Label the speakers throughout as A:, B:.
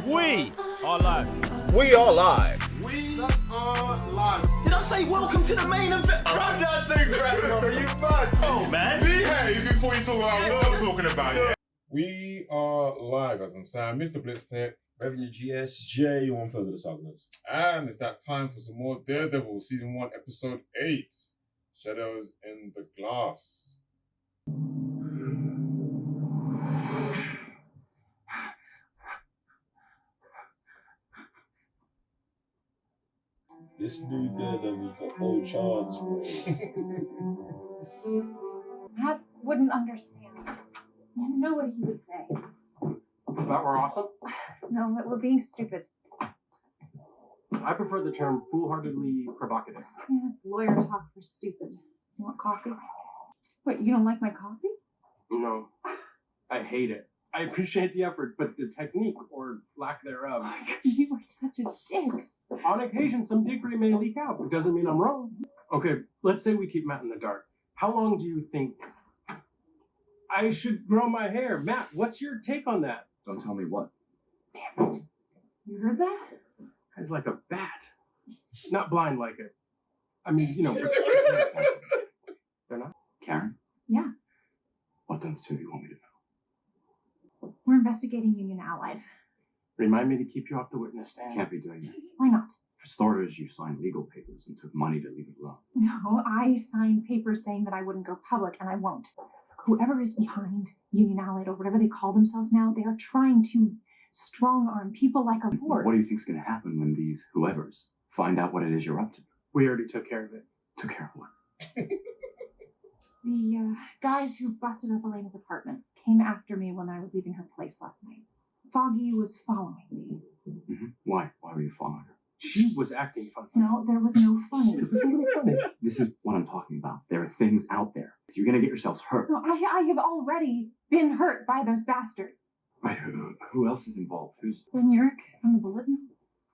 A: We are live.
B: We are live.
C: We are live.
D: Did I say welcome to the main event?
C: I'm not too crap, bro. You mad?
A: Oh, man.
C: Behave before you talk about what I'm talking about, yeah? We are live, as I'm saying. Mr. Blitztech,
D: Revenue GS.
E: J, one third of the Southerners.
C: and it's that time for some more Daredevil, Season 1, Episode 8. Shadows in the Glass.
E: This new Daredevil's got no chance, bro.
F: Matt wouldn't understand. You know what he would say.
G: That were awesome.
F: No, that we're being stupid.
G: I prefer the term foolhardily provocative.
F: Yeah, it's lawyer talk for stupid. You want coffee? Wait, you don't like my coffee?
G: No, I hate it. I appreciate the effort, but the technique, or lack thereof.
F: Oh my God, you are such a dick.
G: On occasion, some dickery may leak out. It doesn't mean I'm wrong. Okay, let's say we keep Matt in the dark. How long do you think I should grow my hair? Matt, what's your take on that?
D: Don't tell me what.
F: Damn it. You heard that?
G: Guy's like a bat. Not blind like it. I mean, you know. They're not?
D: Karen?
F: Yeah.
D: What the two of you want me to know?
F: We're investigating Union Allied.
G: Remind me to keep you off the witness stand.
D: Can't be doing that.
F: Why not?
D: For starters, you signed legal papers and took money to leave it alone.
F: No, I signed papers saying that I wouldn't go public, and I won't. Whoever is behind Union Allied, or whatever they call themselves now, they are trying to strong-arm people like a Ford.
D: What do you think's going to happen when these whoever's find out what it is you're up to?
G: We already took care of it.
D: Took care of what?
F: The guys who busted up Elena's apartment came after me when I was leaving her place last night. Foggy was following me.
D: Mm-hmm. Why? Why were you following her?
G: She was acting funny.
F: No, there was no funny.
G: It was a little funny.
D: This is what I'm talking about. There are things out there. You're going to get yourselves hurt.
F: No, I have already been hurt by those bastards.
D: Right, who else is involved? Who's
F: Ben Urich from the Bulletin?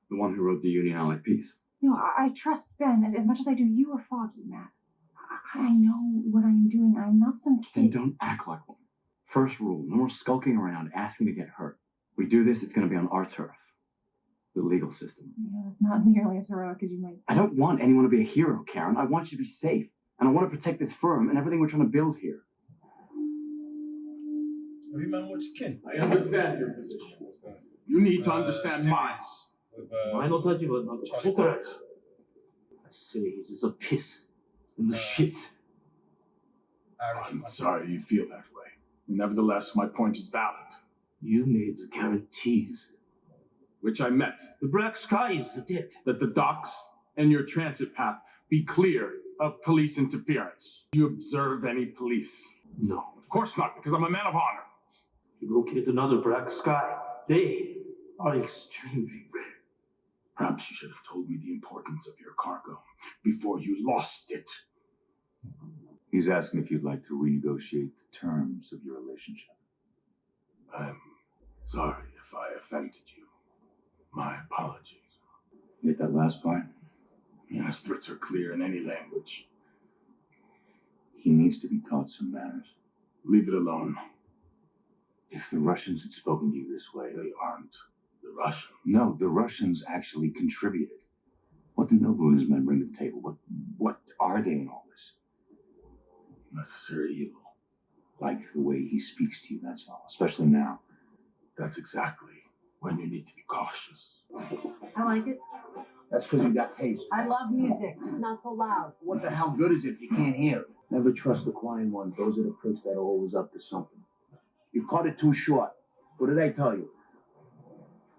D: the one who wrote the Union Allied piece?
F: No, I trust Ben as much as I do you or Foggy, Matt. I know what I'm doing. I'm not some
D: Then
F: kid.
D: don't act like one. First rule, no more skulking around asking to get hurt. We do this, it's going to be on our turf. The legal system.
F: Yeah, it's not nearly as heroic as you might.
D: I don't want anyone to be a hero, Karen. I want you to be safe. And I want to protect this firm and everything we're trying to build here.
E: Have you man watched Kin?
G: I understand your position. You need to understand mine.
E: With,
H: I know that you will not correct. I say it is a piss in the shit.
E: Irish.
G: I'm sorry you feel that way. Nevertheless, my point is valid.
H: You made guarantees.
G: Which I met.
H: The black sky is dead.
G: That the docks and your transit path be clear of police interference. Do you observe any police?
H: No.
G: Of course not, because I'm a man of honor.
H: You locate another black sky. They are extremely rare.
G: Perhaps you should have told me the importance of your cargo before you lost it.
I: He's asking if you'd like to renegotiate the terms of your relationship.
G: I'm sorry if I offended you. My apologies.
I: You get that last part?
G: Yes, threats are clear in any language.
I: He needs to be taught some manners.
G: Leave it alone.
I: If the Russians had spoken to you this way...
G: They aren't the Russians.
I: No, the Russians actually contributed. What do Noble and his men bring to the table? What are they in all this?
G: Necessary evil.
I: Like the way he speaks to you, that's all. Especially now.
G: That's exactly when you need to be cautious.
J: I like it.
B: That's because you got taste.
J: I love music, just not so loud.
B: What the hell good is it if you can't hear it? Never trust the quiet ones. Those are the pricks that are always up to something. You cut it too short. What did I tell you?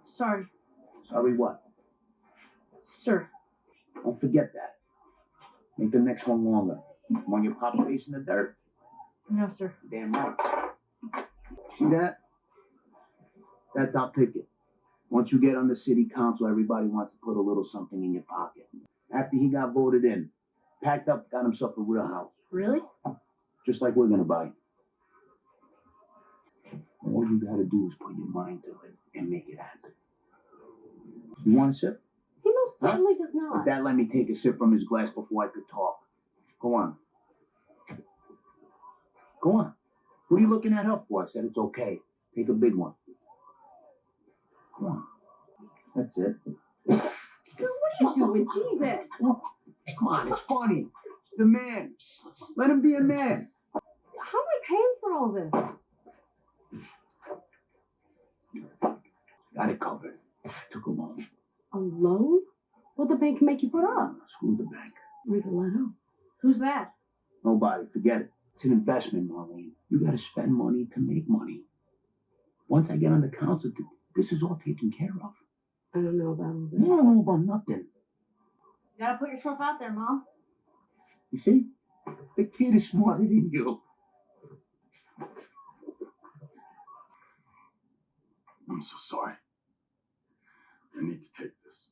F: Sorry,
B: Sorry what?
F: sir.
B: Don't forget that. Make the next one longer. Want your pop face in the dirt?
F: No, sir.
B: Damn right. See that? That's our ticket. Once you get on the city council, everybody wants to put a little something in your pocket. After he got voted in, packed up, got himself a real house.
F: Really?
B: Just like we're gonna buy. All you gotta do is put your mind to it and make it happen. You want a sip?
J: He most
B: Huh?
J: certainly does not.
B: But Dad let me take a sip from his glass before I could talk. Go on. Go on. What are you looking at her for? I said it's okay. Take a big one. Come on. That's it.
J: Bill, what are you doing? Jesus!
B: Come on, it's funny. The man. Let him be a man.
J: How am I paying for all this?
B: Got it covered. Took a loan.
J: A loan? What'd the bank make you put up?
B: Screw the bank.
J: Rigoletto. Who's that?
B: Nobody. Forget it. It's an investment, Marlene. You gotta spend money to make money. Once I get on the council, this is all taken care of.
J: I don't know about all this.
B: You don't know about nothing.
F: You gotta put yourself out there, Mom.
B: You see? The kid is smarter than you.
I: I'm so sorry. I need to take this.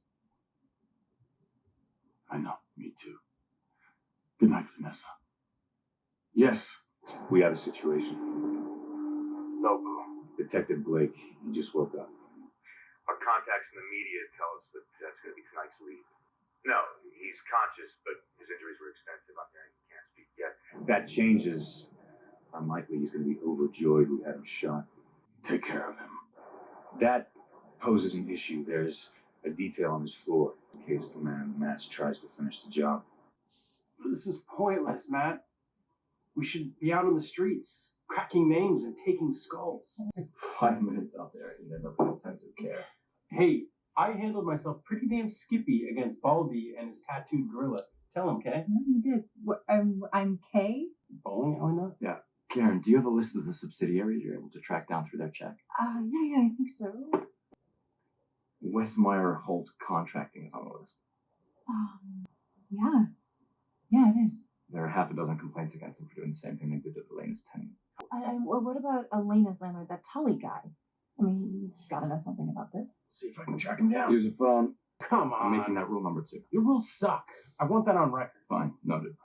I: I know, me too. Good night, Vanessa. Yes.
K: We have a situation.
I: No, Boo.
K: Detective Blake, he just woke up.
L: Our contacts in the media tell us that that's going to be tonight's lead. No, he's conscious, but his injuries were extensive. I'm hearing he can't speak yet.
K: That changes. Unlikely he's going to be overjoyed we had him shot.
I: Take care of him.
K: That poses an issue. There's a detail on his floor in case the man in the mask tries to finish the job.
G: This is pointless, Matt. We should be out on the streets, cracking names and taking skulls.
D: 5 minutes out there, you end up in intensive care.
G: Hey, I handled myself pretty damn skippy against Baldy and his tattooed gorilla. Tell him, Kay.
F: No, you did. What, I'm Kay?
G: Bowling alley nut?
D: Yeah. Karen, do you have a list of the subsidiaries you're able to track down through their check?
F: Yeah, I think so.
D: Westmeyer Holt Contracting is on the list.
F: Yeah. Yeah, it is.
D: There are half a dozen complaints against them for doing the same thing they did at Elena's tenant.
F: What about Elena's landlord, that Tully guy? I mean, he's gotta know something about this.
G: See if I can track him down.
D: Use a phone.
G: Come on.
D: I'm making that rule number 2.
G: Your rules suck. I want that on record.
D: Fine, noted.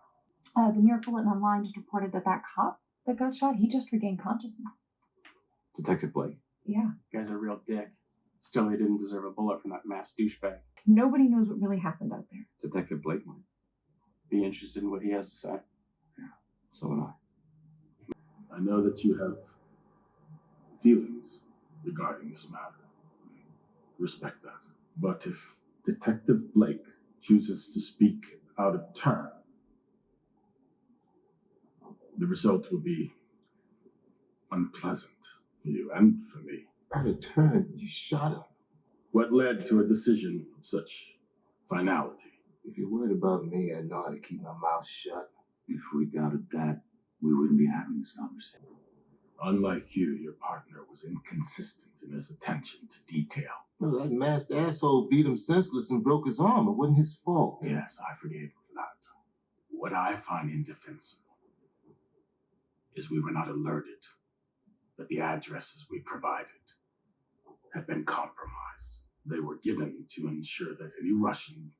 F: The New York Bulletin Online just reported that cop that got shot, he just regained consciousness.
D: Detective Blake.
F: Yeah.
G: You guys are a real dick. Still, he didn't deserve a bullet from that mass douchebag.
F: Nobody knows what really happened out there.
D: Detective Blake might.
G: Be interested in what he has to say.
D: Yeah, so would I.
I: I know that you have feelings regarding this matter. Respect that. But if Detective Blake chooses to speak out of turn, the result will be unpleasant for you and for me.
K: Out of turn, you shot him.
I: What led to a decision of such finality?
K: If you're worried about me, I know how to keep my mouth shut.
I: If we doubted that, we wouldn't be having this conversation. Unlike you, your partner was inconsistent in his attention to detail.
K: Well, that masked asshole beat him senseless and broke his arm. It wasn't his fault.
I: Yes, I forgave him for that. What I find indefensible is we were not alerted that the addresses we provided had been compromised. They were given to ensure that any Russian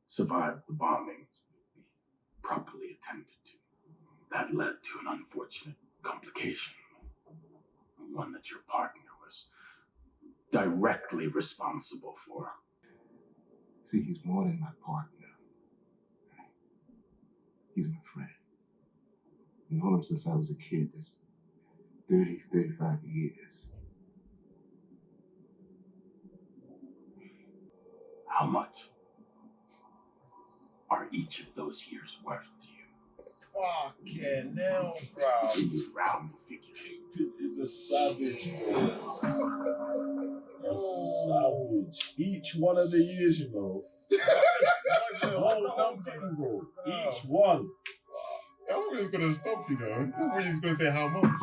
I: survived the bombings would be properly attended to. That led to an unfortunate complication, one that your partner was directly responsible for.
K: See, he's more than my partner. He's my friend. I've known him since I was a kid. That's 30, 35 years.
I: How much are each of those years worth to you?
E: Fucking hell, bro.
I: In round figures.
E: It's a savage, bro. A savage. Each one of the years, you know. The whole thing, bro. Each one.
C: I was just gonna stop you though. I thought you was gonna say how much.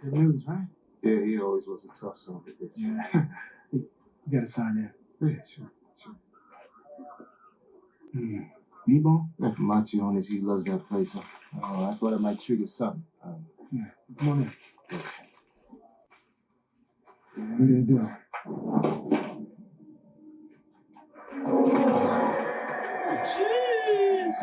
B: Good news, right?
K: Yeah, he always was a tough son of a bitch.
B: Yeah. You gotta sign in.
K: Yeah, sure.
B: Nebo?
K: That Machione, he loves that place. Oh, I thought it might trigger something.
B: Yeah, come on in.
K: Yes.
B: What do you do?
E: Jeez.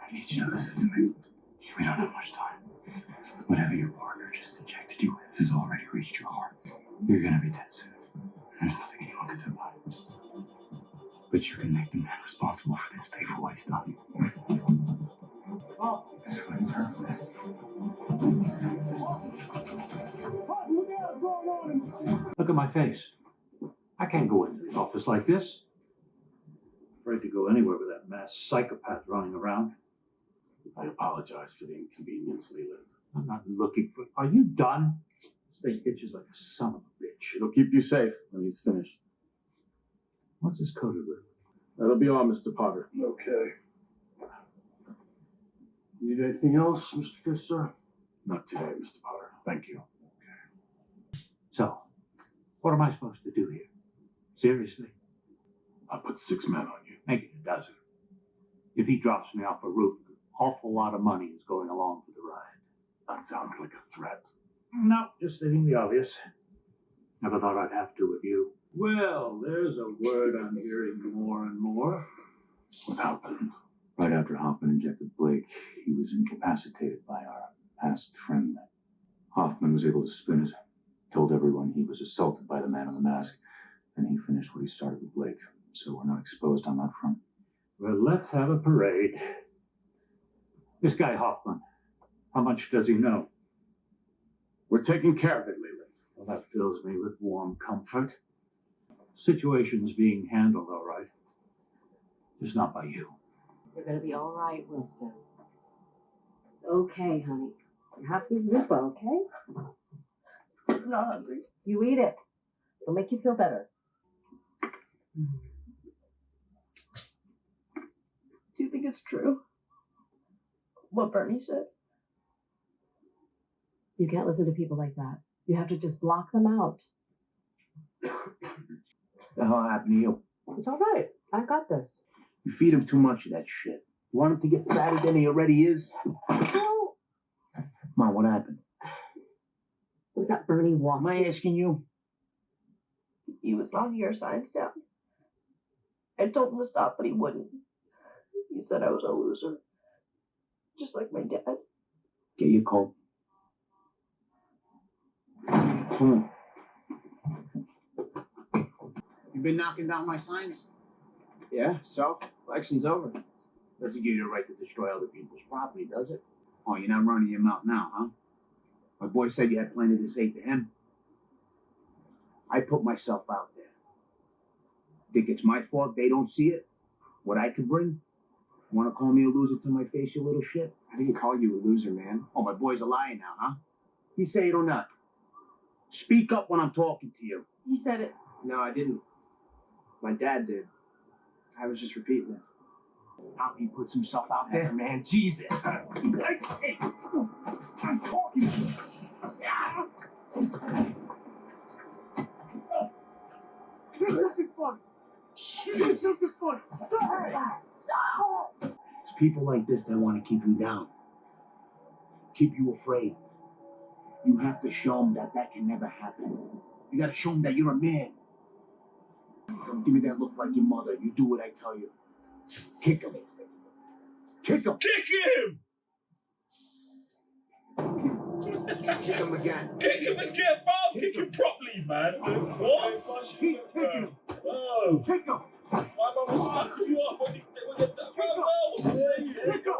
D: I need you to listen to me. We don't have much time. Whatever your partner just injected you with has already reached your heart. You're gonna be dead soon. There's nothing anyone But you can make the man responsible for this pay for what he's done. That's what he's hurt for. Look at my face. I can't go into the office like this. Afraid to go anywhere with that masked psychopath running around.
I: I apologize for the inconvenience, Leland.
D: I'm not looking for... Are you done? This thing itches like a son of a bitch.
I: It'll keep you safe when he's finished.
D: What's this coated with?
I: That'll be all, Mr. Potter.
E: Okay. Need anything else, Mr. Fisk, sir?
I: Not today, Mr. Potter. Thank you.
D: So, what am I supposed to do here? Seriously?
I: I'll put 6 men on you.
D: Make it a dozen. If he drops me off a roof, an awful lot of money is going along for the ride.
I: That sounds like a threat.
D: No, just stating the obvious. Never thought I'd have to with you. Well, there's a word I'm hearing more and more.
I: What happened?
K: Right after Hoffman injected Blake, he was incapacitated by our past friend. Hoffman was able to spin it, told everyone he was assaulted by the man in the mask, and he finished what he started with Blake. So we're not exposed on that front.
D: Well, let's have a parade. This guy Hoffman, how much does he know?
I: We're taking care of it, Leland.
D: Well, that fills me with warm comfort. Situation's being handled all right. Just not by you.
J: You're gonna be all right, Wilson. It's okay, honey. Have some zuppa, okay?
F: I'm not hungry.
J: You eat it. It'll make you feel better.
F: Do you think it's true? What Bernie said?
J: You can't listen to people like that. You have to just block them out.
B: The hell happened to you?
J: It's all right. I got this.
B: You feed him too much of that shit. You want him to get fatter than he already is?
J: Well,
B: Come on, what happened?
J: it was that Bernie walk.
B: Am I asking you?
F: He was knocking your signs down. I told him to stop, but he wouldn't. He said I was a loser. Just like my dad.
B: Get your coat. Come on. You been knocking down my signs?
H: Yeah, so? Election's over.
B: Doesn't give you the right to destroy other people's property, does it? Oh, you're not running your mouth now, huh? My boy said you had plenty to say to him. I put myself out there. Think it's my fault they don't see it? What I could bring? You want to call me a loser to my face, you little shit?
H: I didn't call you a loser, man.
B: Oh, my boy's a liar now, huh? You say it or not? Speak up when I'm talking to you.
F: He said it.
H: No, I didn't. My dad did. I was just repeating it.
B: How he puts himself out there?
H: Man, Jesus.
B: I'm talking to you. Say something funny. Say something funny. It's people like this that want to keep you down. Keep you afraid. You have to show them that that can never happen. You got to show them that you're a man. Don't give me that look like your mother. You do what I tell you. Kick him. Kick him.
E: Kick him!
B: Kick him again.
E: Kick him again, bro! Kick him properly, man. What?
B: Keep kicking him.
E: Bro.
B: Kick him.
E: My mum was slapping you up when you're that. Bro, what's he saying? The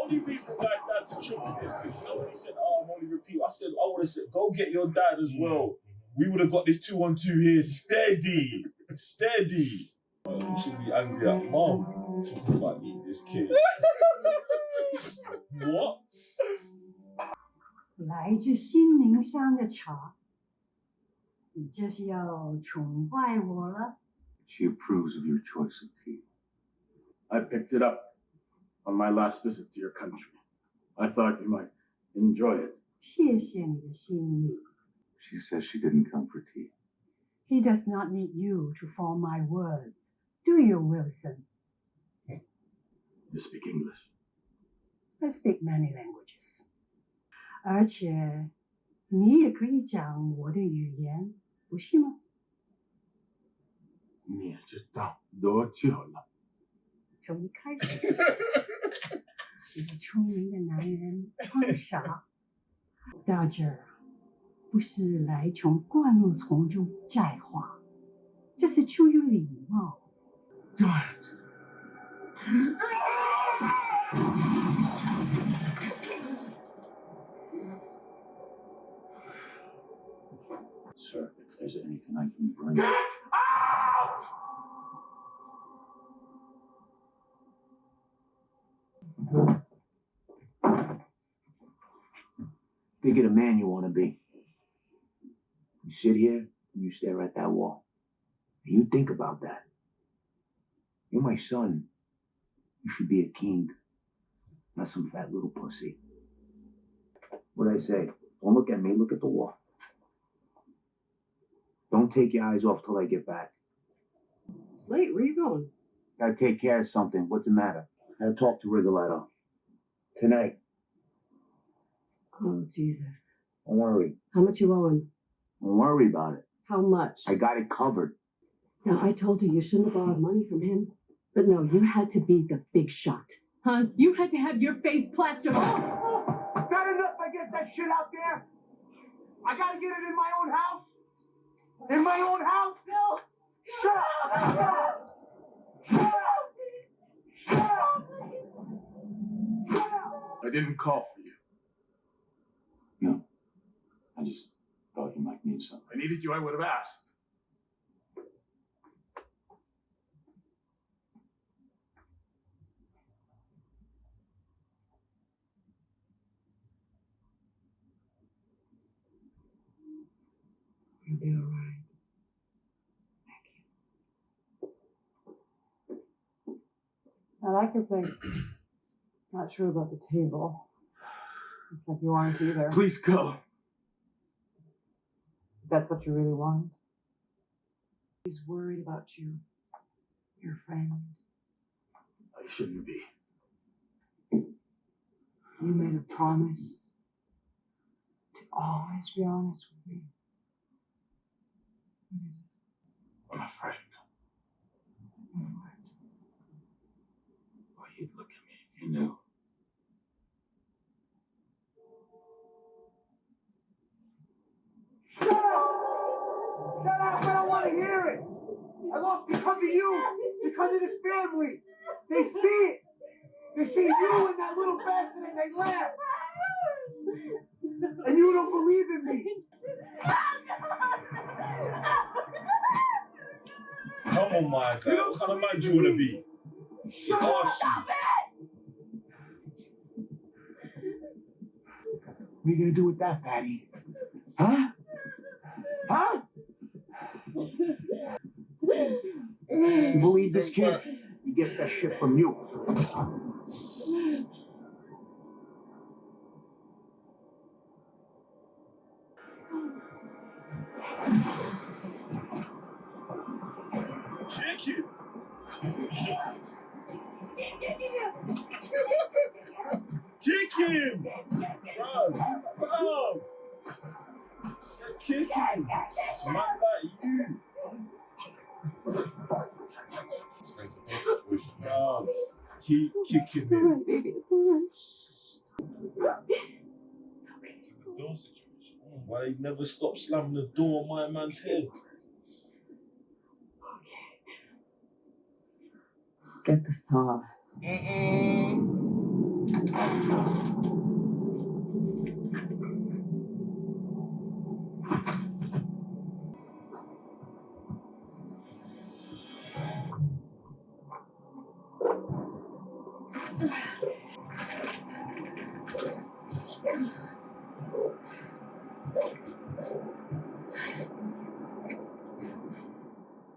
E: only reason why Dad's tripping is because you know when he said, oh, I'm only repeating. I said, I would have said, go get your dad as well. We would have got this 2-on-2 here steady. Steady. You should be angry at Mom talking about eating this kid. What?
M: 来自心灵上的茶，你这是要宠坏我了。
K: She approves of your choice of tea.
I: I picked it up on my last visit to your country. I thought you might enjoy it.
M: 谢谢你的心意。
K: She says she didn't come for tea.
M: He does not need you to form my words, do you, Wilson?
I: You speak English.
M: I speak many languages. 而且你也可以讲我的语言，不是吗？
I: 你也知道多久了？
M: 从一开始，一个聪明的男人装傻，到这儿不是来从灌木丛中摘花，这是出于礼貌。
I: Do it.
K: Sir, if there's anything I can bring.
I: Get out!
B: Think of the man you want to be. You sit here and you stare at that wall. And you think about that. You're my son. You should be a king, not some fat little pussy. What'd I say? Don't look at me, look at the wall. Don't take your eyes off till I get back.
J: It's late. Where you going?
B: Gotta take care of something. What's the matter? Gotta talk to Rigoletto. Tonight.
J: Oh, Jesus.
B: Don't worry.
J: How much you owe him?
B: Don't worry about it.
J: How much?
B: I got it covered.
J: Now, I told you shouldn't have borrowed money from him. But no, you had to be the big shot. Huh? You had to have your face plastered off.
B: It's not enough I get that shit out there. I gotta get it in my own house. In my own house?
J: No.
B: Shut up! Shut up! Shut up! Shut up! Shut up!
I: I didn't call for you.
K: No. I just thought you might need something.
I: If I needed you, I would have asked.
J: You'll be all right.
N: I like your place. Not sure about the table. It's like you aren't either.
I: Please go.
N: That's what you really want. He's worried about you. Your friend.
I: I shouldn't be.
N: You made a promise to always be honest with me. What is it?
I: I'm afraid.
N: What?
I: Well, you'd look at me if you knew.
B: Shut up! Shut up! I don't want to hear it! I lost because of you! Because of this family! They see it! They see you and that little bastard and they laugh! And you don't believe in me!
E: Come on, my guy. What kind of man do you want to be?
B: Shut up! Stop it! What are you gonna do with that, fatty? Huh? Huh? You believe this kid? He gets that shit from you.
E: Kick him! Kick him! Bruv! Just kick him! It's man like you!
C: Explains the door situation.
E: Bruv, keep kicking
J: It's all
E: him.
J: right, baby. It's all right. It's okay.
E: It's the door situation. Why they never stop slamming the door on my man's head?
J: Get the saw.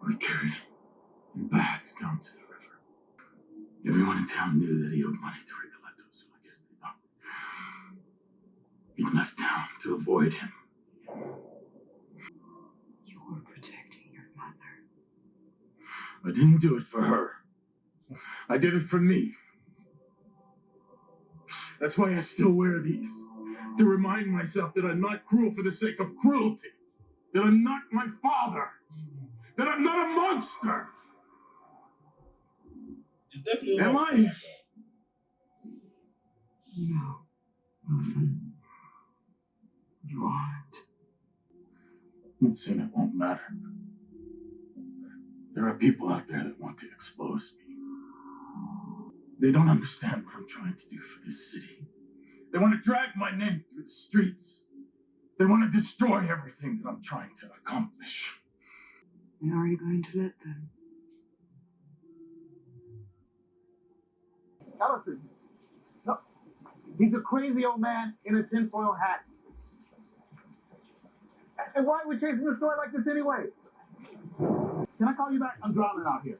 I: We carried him in bags down to the river. Everyone in town knew that he owed money to Rigoletto, so I guess they thought he'd left town to avoid him.
N: You were protecting your mother.
I: I didn't do it for her. I did it for me. That's why I still wear these. To remind myself that I'm not cruel for the sake of cruelty. That I'm not my father. That I'm not a monster.
E: You're definitely
I: Am
E: not.
I: I?
N: No, Wilson. You aren't.
I: And soon it won't matter. There are people out there that want to expose me. They don't understand what I'm trying to do for this city. They want to drag my name through the streets. They want to destroy everything that I'm trying to accomplish.
N: And are you going to let them?
B: Ellison, no, he's a crazy old man in a tinfoil hat. And why are we chasing the story like this anyway? Can I call you back? I'm drowning out here.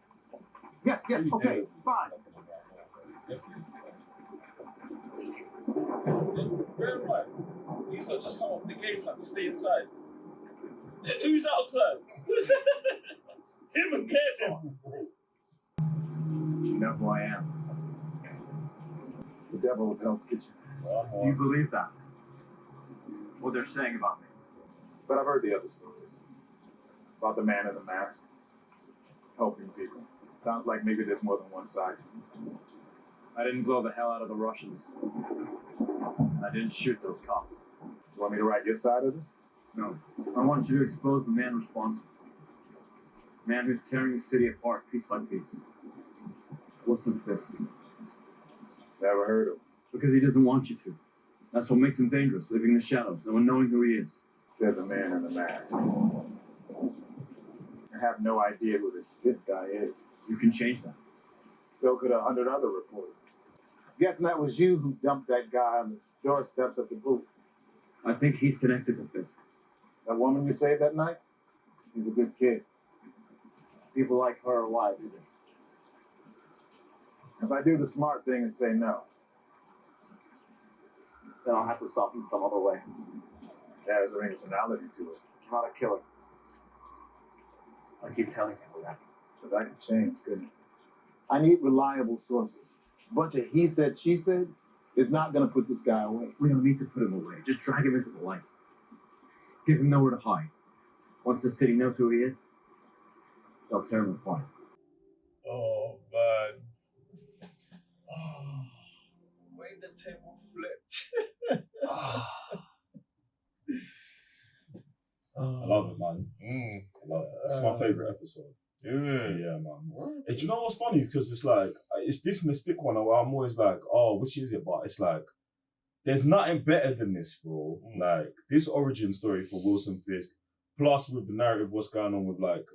B: Yes, okay, fine.
E: Bear in mind, he's not just come up with the game plan to stay inside. Who's outside? Him and Daredevil.
K: You know who I am.
B: The devil of Hell's Kitchen.
K: Do you believe that? What they're saying about me?
I: But I've heard the other stories. About the man in the mask. Helping people. Sounds like maybe there's more than one side.
K: I didn't blow the hell out of the Russians. I didn't shoot those cops.
I: You want me to write your side of this?
K: No. I want you to expose the man responsible. The man who's tearing the city apart piece by piece. Wilson Fisk.
I: Never heard of him.
K: Because he doesn't want you to. That's what makes him dangerous, living in the shadows, no one knowing who he is.
I: There's a man in the mask. I have no idea who this guy is.
K: You can change that.
I: So could 100 other reporters. Guessing that was you who dumped that guy on the doorsteps of the booth.
K: I think he's connected to Fisk.
I: That woman you saved that night? She's a good kid.
K: People like her are why I do this.
I: If I do the smart thing and say no,
K: Then I'll have to stop him some other way.
I: there's an originality to it.
K: I'm not a killer. I keep telling people that.
I: But that could change, couldn't it?
B: I need reliable sources. A bunch of he said, she said is not going to put this guy away.
K: We don't need to put him away. Just drag him into the light. Give him nowhere to hide. Once the city knows who he is, they'll tear him apart.
E: Oh, man. Oh, the way the table flipped.
C: I love it, man. I love it. It's my favorite episode. Yeah, man. And do you know what's funny? Because it's like, it's this and the stick one where I'm always like, oh, which is it? But it's like, there's nothing better than this, bro. Like, this origin story for Wilson Fisk, plus with the narrative, what's going on with like,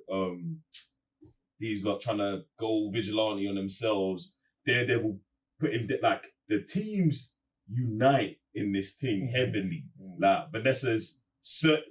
C: these lot trying to go vigilante on themselves, Daredevil putting, like, the teams unite in this thing heavily. Like, Vanessa's,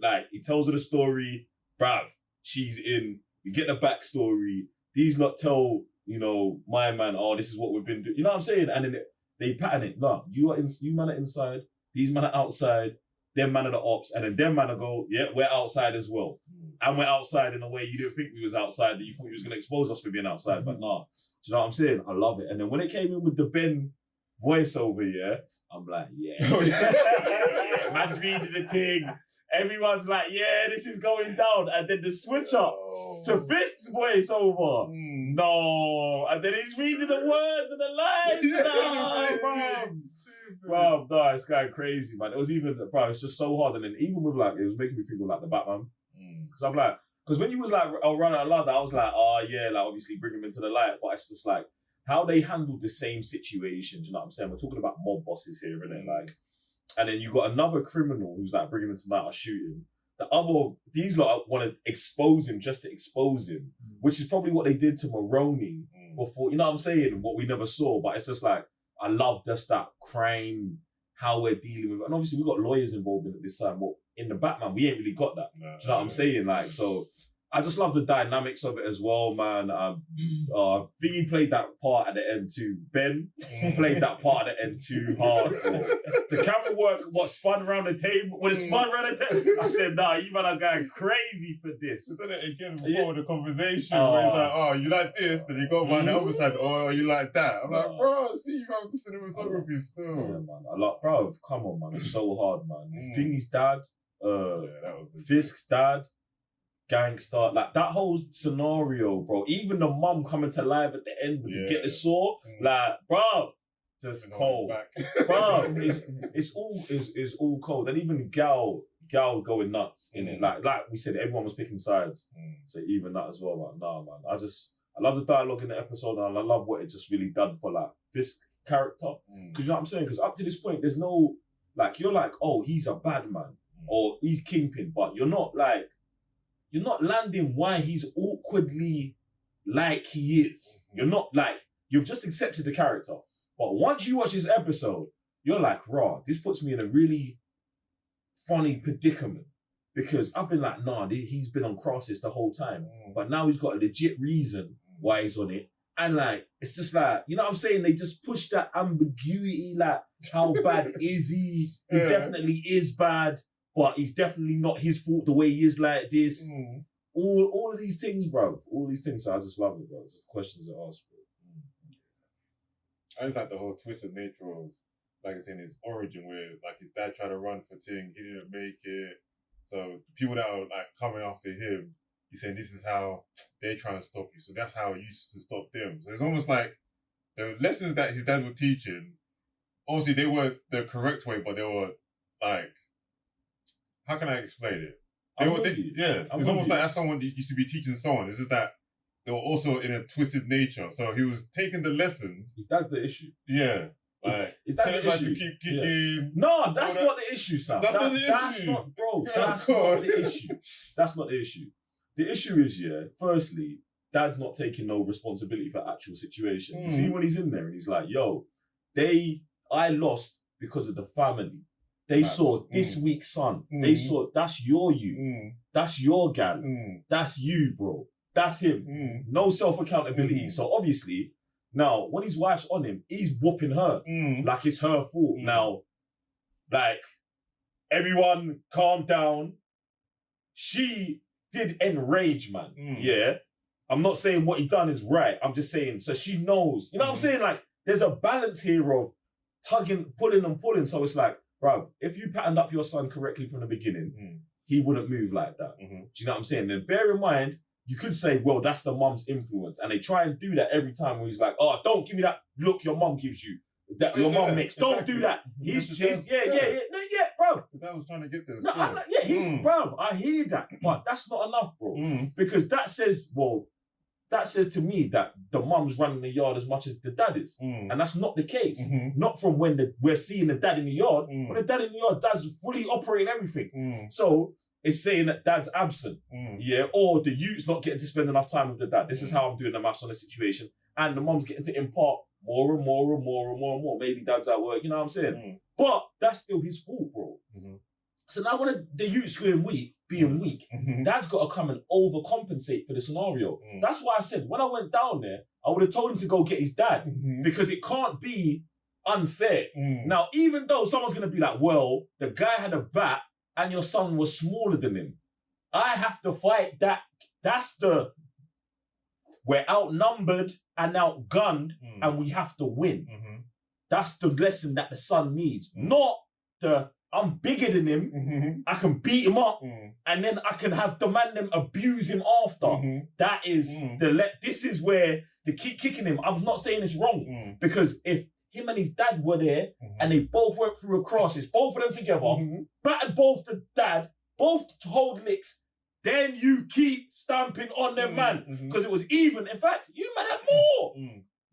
C: like, he tells her the story, bruv, she's in, you get the backstory, these lot tell, you know, my man, oh, this is what we've been doing. You know what I'm saying? And then they pattern it. No, you man are inside, these man are outside, them man are the ops, and then them man are go, yeah, we're outside as well. And we're outside in a way you didn't think we was outside, that you thought you was going to expose us for being outside, but nah. Do you know what I'm saying? I love it. And then when it came in with the Ben voiceover, yeah, I'm like, yeah. Man's reading the thing. Everyone's like, yeah, this is going down. And then the switch up to Fisk's voiceover. No. And then he's reading the words and the lines. Bro, no, it's kind of crazy, man. It was even, bro, it's just so hard. And then even with like, it was making me think of like the Batman. Because I'm like, because when you was like, I'll run out loud, I was like, oh yeah, like obviously bring him into the light. But it's just like, how they handled the same situation, you know what I'm saying? We're talking about mob bosses here, innit? Like, and then you got another criminal who's like, bring him into the light or shoot him. The other, these lot want to expose him just to expose him, which is probably what they did to Maroney before, you know what I'm saying? What we never saw, but it's just like, I love just that crime, how we're dealing with it. And obviously we got lawyers involved in it this time, but in the Batman, we ain't really got that. Do you know what I'm saying? Like, so I just love the dynamics of it as well, man. I think he played that part at the end too. Ben played that part at the end too hard. The camera work, spun around the table? When it spun around the table, I said, nah, you man are going crazy for this.
O: We've done it again before the conversation where it's like, oh, you like this? Then you go by the other side, oh, you like that? I'm like, bro, see, you got the cinematography still.
C: Yeah, man. I like, bro, come on, man. It's so hard, man. Thingy's dad, Fisk's dad, gangster, like that whole scenario, bro. Even the mum coming to life at the end when you get the saw, like, bro, just cold, bro. It's all cold. And even the gal gal going nuts in it. Like we said, everyone was picking sides. So even that as well, man. Nah, man. I love the dialogue in the episode, and I love what it just really done for like Fisk character. Because you know what I'm saying? Because up to this point, there's no like you're like, oh, he's a bad man or he's Kingpin, but you're not landing why he's awkwardly like he is. You're not like you've just accepted the character. But once you watch this episode, you're like, raw, this puts me in a really funny predicament. Because I've been like, nah, he's been on crosses the whole time. But now he's got a legit reason why he's on it. And like, it's just like, you know what I'm saying? They just push that ambiguity, like, how bad is he? He definitely is bad, but he's definitely not his fault the way he is like this. All of these things, bro. All these things, so I just love it, bro. It's just questions that ask, bro.
O: I just like the whole twisted nature of, like I said, his origin, where like his dad tried to run for Ting, he didn't make it. So people that are like coming after him, he's saying this is how they try and stop you. So that's how he used to stop them. So it's almost like the lessons that his dad was teaching, obviously they weren't the correct way, but they were like, how can I explain it? It's almost like that's someone that used to be teaching someone. It's just that they were also in a twisted nature. So he was taking the lessons.
C: Is that the issue?
O: Yeah. Like,
C: is that the issue?
O: To keep kicking.
C: No, that's not the issue, Sam.
O: That's not the
C: That's
O: issue.
C: not, bro. That's not the issue. That's not the issue. The issue is, firstly, Dad's not taking no responsibility for actual situation. You see when he's in there and he's like, yo, I lost because of the family. They saw this week's son. They saw, that's your you. That's your gal. That's you, bro. That's him. No self-accountability. So obviously, now, when his wife's on him, he's whooping her. Like it's her fault. Now, like, everyone calm down. She did enrage, man. Yeah. I'm not saying what he done is right. I'm just saying, so she knows. You know what I'm saying? Like, there's a balance here of tugging, pulling and pulling. So it's like, bro, if you patterned up your son correctly from the beginning, he wouldn't move like that. Do you know what I'm saying? And bear in mind, you could say, well, that's the mum's influence. And they try and do that every time where he's like, oh, don't give me that look your mum gives you. That your mum makes. Don't do that. He's bro.
O: That was trying to get this.
C: No, bro, I hear that. But that's not enough, bro. Because that says to me that the mum's running the yard as much as the dad is. And that's not the case. Not from when we're seeing the dad in the yard. When the dad in the yard, dad's fully operating everything. So it's saying that dad's absent. Or the youth's not getting to spend enough time with the dad. This is how I'm doing the maths on the situation. And the mum's getting to impart more and more and more and more and more. Maybe dad's at work, you know what I'm saying? But that's still his fault, bro. So now when the youth's being weak, dad's got to come and overcompensate for the scenario. That's why I said, when I went down there, I would have told him to go get his dad. Because it can't be unfair. Now, even though someone's going to be like, well, the guy had a bat and your son was smaller than him, I have to fight that. We're outnumbered and outgunned and we have to win. That's the lesson that the son needs. Not I'm bigger than him, I can beat him up, and then I can have the man them abuse him after. That is this is where they keep kicking him. I'm not saying it's wrong, because if him and his dad were there and they both went through a crisis, both of them together, battered both the dad, both to hold licks, then you keep stamping on them, man. Because it was even. In fact, you man had more.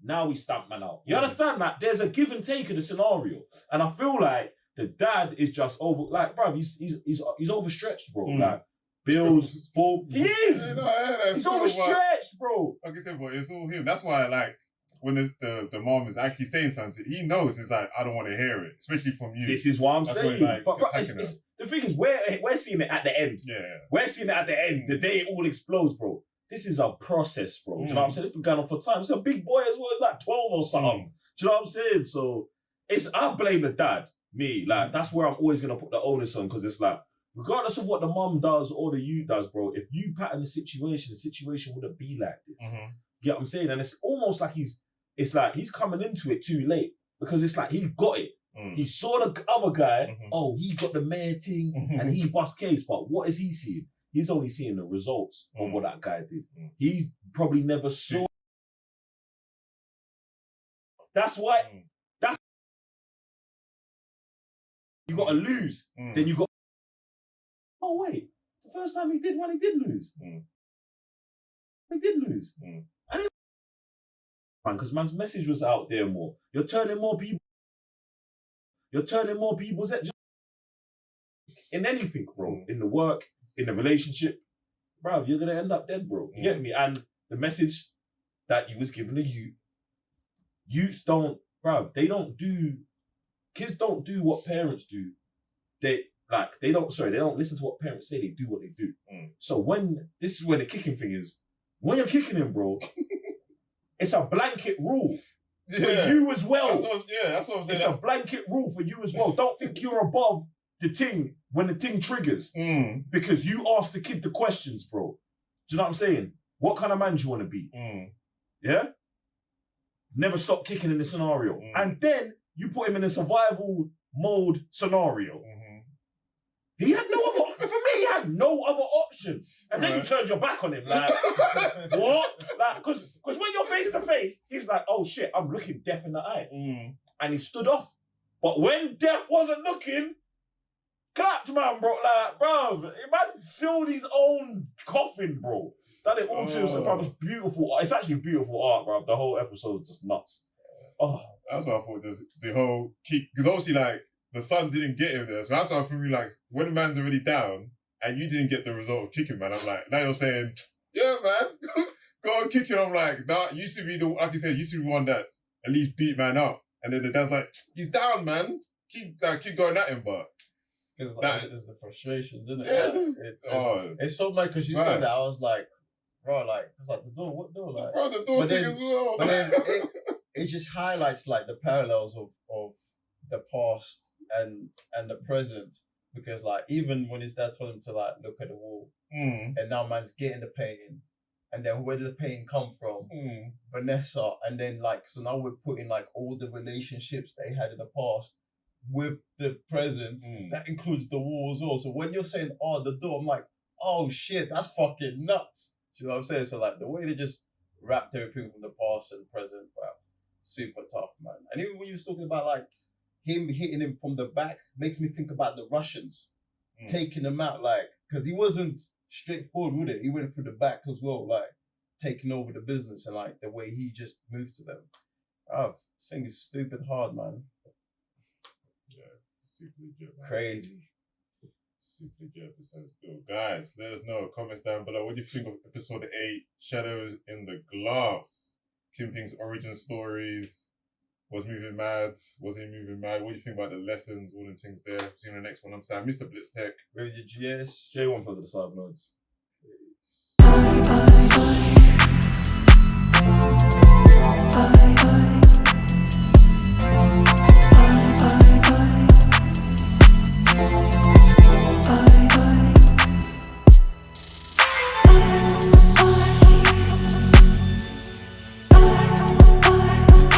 C: Now we stamp man out. You understand that? There's a give and take of the scenario. And I feel like the dad is just bro, he's overstretched, bro. Like, bills, full. He is! He's overstretched, bro.
O: Like I said, but it's all him. That's why, like, when the mom is actually saying something, he knows it's like, I don't want to hear it, especially from you.
C: This is what I'm saying. But bro, the thing is, we're seeing it at the end. We're seeing it at the end, the day it all explodes, bro. This is a process, bro. Do you know what I'm saying? It's been going on for time. It's a big boy as well, like 12 or something. Do you know what I'm saying? So, I blame the dad. Me, like, that's where I'm always going to put the onus on, because it's like, regardless of what the mum does or the youth does, bro, if you pattern the situation wouldn't be like this. You get what I'm saying? And it's almost like he's coming into it too late, because it's like he got it. He saw the other guy, he got the mayor thing, and he bust case, but what is he seeing? He's only seeing the results of what that guy did. He's probably never saw. That's why. You got to lose. Then you got oh wait, the first time he did one, he did lose. He did lose. And he, man, because man's message was out there more. You're turning more people. You're turning more people's head. In anything, bro. In the work, in the relationship, bro, you're gonna end up dead, bro. You get me? And the message that you was giving to youths don't, bro, kids don't do what parents do. They don't listen to what parents say, they do what they do. So this is where the kicking thing is. When you're kicking him, bro, it's a blanket rule for you as well.
O: That's what I'm saying.
C: It's a blanket rule for you as well. Don't think you're above the thing when the thing triggers. Because you ask the kid the questions, bro. Do you know what I'm saying? What kind of man do you want to be? Yeah? Never stop kicking in the scenario. And then you put him in a survival mode scenario. He had no other, for me, he had no other option. And then you turned your back on him, like, what? Like, because when you're face to face, he's like, oh shit, I'm looking death in the eye. And he stood off. But when death wasn't looking, clapped, man, bro. Like, bro, man sealed his own coffin, bro. Done it all to himself, bro. It's beautiful. It's actually beautiful art, bro. The whole episode is just nuts. Oh,
O: that's what I thought. The whole kick, because obviously, like, the sun didn't get him there. So that's why for me, like, when the man's already down and you didn't get the result of kicking, man, I'm like, now you're saying, yeah, man, go and kick him. I'm like, that used to be like you said, used to be one that at least beat man up. And then the dad's like, he's down, man. Keep going at him, but.
P: Because like, there's the frustrations, isn't it?
O: Yeah,
P: it's so like, because you said that, I was like, bro, like, it's like the door, what door? Like,
O: bro, the door thing as well.
P: But then it just highlights like the parallels of the past and the present, because like even when his dad told him to like look at the wall, and now man's getting the painting, and then where did the painting come from? Vanessa, and then like so now we're putting like all the relationships they had in the past with the present. That includes the wall as well. So when you're saying the door, I'm like, oh shit, that's fucking nuts. You know what I'm saying? So like the way they just wrapped everything from the past and present, wow, super tough, man. And even when you was talking about like him hitting him from the back, makes me think about the Russians taking him out, like, because he wasn't straightforward with it. He went through the back as well, like taking over the business, and like the way he just moved to them. This thing is stupid hard, man.
O: Yeah, super legit, man.
P: Crazy.
O: Super legit episode still. Guys, let us know. Comments down below. What do you think of episode 8, Shadows in the Glass? Kingpin's origin stories. Was moving mad? Was he moving mad? What do you think about the lessons? All them things there. See you in the next one. I'm Sam, Mr. Blitz Tech.
P: Where's your GS?
C: J1 for the side notes.
Q: Bye.